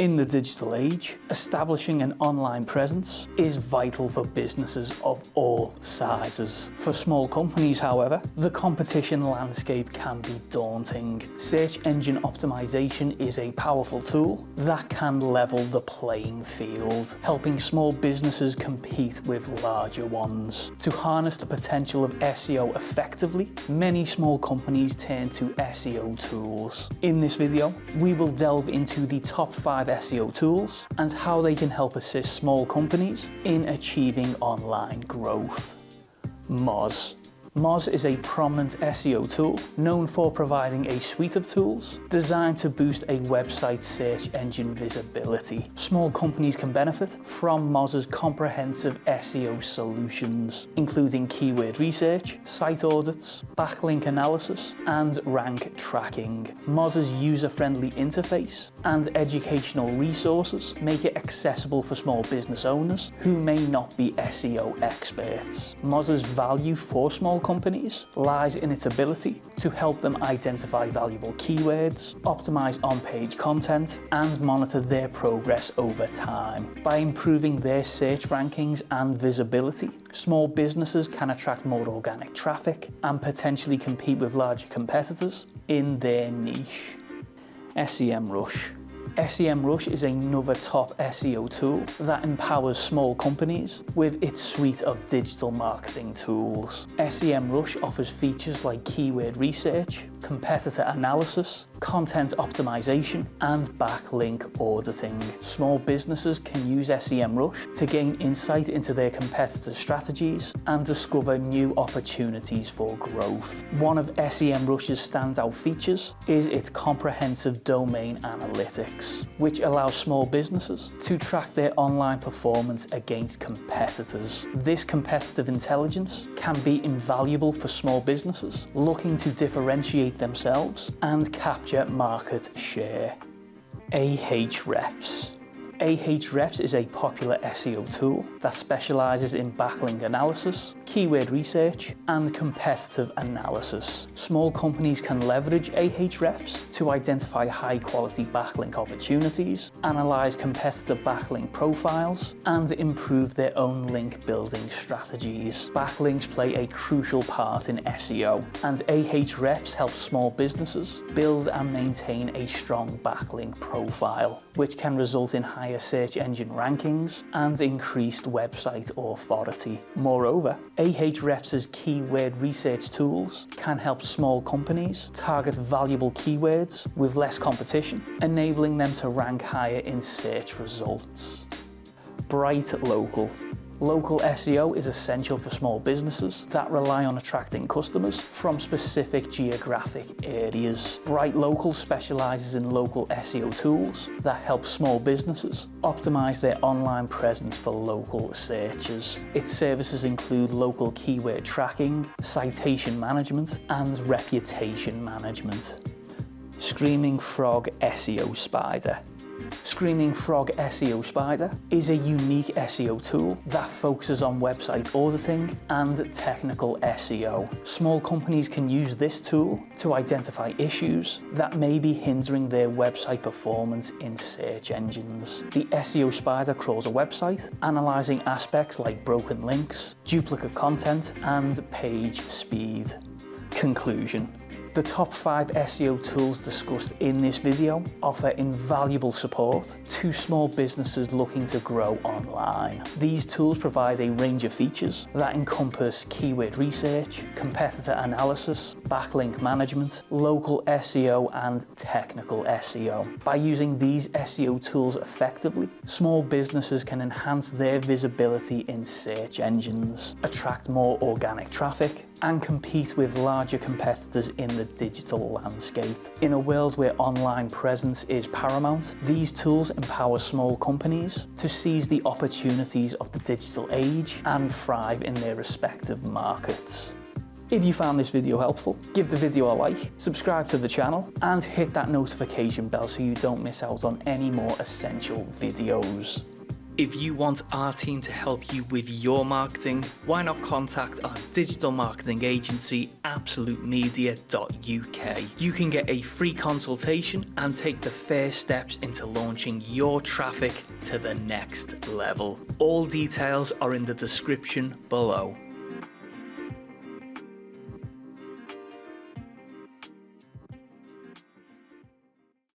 In the digital age, establishing an online presence is vital for businesses of all sizes. For small companies, however, the competition landscape can be daunting. Search engine optimization is a powerful tool that can level the playing field, helping small businesses compete with larger ones. To harness the potential of SEO effectively, many small companies turn to SEO tools. In this video, we will delve into the top 5 SEO tools and how they can help assist small companies in achieving online growth. Moz. Moz is a prominent SEO tool known for providing a suite of tools designed to boost a website's search engine visibility. Small companies can benefit from Moz's comprehensive SEO solutions, including keyword research, site audits, backlink analysis, and rank tracking. Moz's user-friendly interface and educational resources make it accessible for small business owners who may not be SEO experts. Moz's value for small companies lies in its ability to help them identify valuable keywords, optimize on-page content, and monitor their progress over time. By improving their search rankings and visibility, small businesses can attract more organic traffic and potentially compete with larger competitors in their niche. SEMRush. SEMRush is another top SEO tool that empowers small companies with its suite of digital marketing tools. SEMRush offers features like keyword research, competitor analysis, content optimization, and backlink auditing. Small businesses can use SEMRush to gain insight into their competitors' strategies and discover new opportunities for growth. One of SEMRush's standout features is its comprehensive domain analytics, which allows small businesses to track their online performance against competitors. This competitive intelligence can be invaluable for small businesses looking to differentiate themselves and capture market share. Ahrefs. Ahrefs is a popular SEO tool that specializes in backlink analysis, keyword research, and competitive analysis. Small companies can leverage Ahrefs to identify high-quality backlink opportunities, analyze competitor backlink profiles, and improve their own link building strategies. Backlinks play a crucial part in SEO, and Ahrefs helps small businesses build and maintain a strong backlink profile, which can result in higher search engine rankings and increased website authority. Moreover, Ahrefs' keyword research tools can help small companies target valuable keywords with less competition, enabling them to rank higher in search results. Bright Local. Local SEO is essential for small businesses that rely on attracting customers from specific geographic areas. Bright Local specializes in local SEO tools that help small businesses optimize their online presence for local searches. Its services include local keyword tracking, citation management, and reputation management. Screaming Frog SEO Spider. Screaming Frog SEO Spider is a unique SEO tool that focuses on website auditing and technical SEO. Small companies can use this tool to identify issues that may be hindering their website performance in search engines. The SEO Spider crawls a website, analyzing aspects like broken links, duplicate content, and page speed. Conclusion. The top 5 SEO tools discussed in this video offer invaluable support to small businesses looking to grow online. These tools provide a range of features that encompass keyword research, competitor analysis, backlink management, local SEO, and technical SEO. By using these SEO tools effectively, small businesses can enhance their visibility in search engines, attract more organic traffic, and compete with larger competitors in the digital landscape. In a world where online presence is paramount, these tools empower small companies to seize the opportunities of the digital age and thrive in their respective markets. If you found this video helpful, give the video a like, subscribe to the channel, and hit that notification bell so you don't miss out on any more essential videos. If you want our team to help you with your marketing, why not contact our digital marketing agency, absolutemedia.uk. You can get a free consultation and take the first steps into launching your traffic to the next level. All details are in the description below.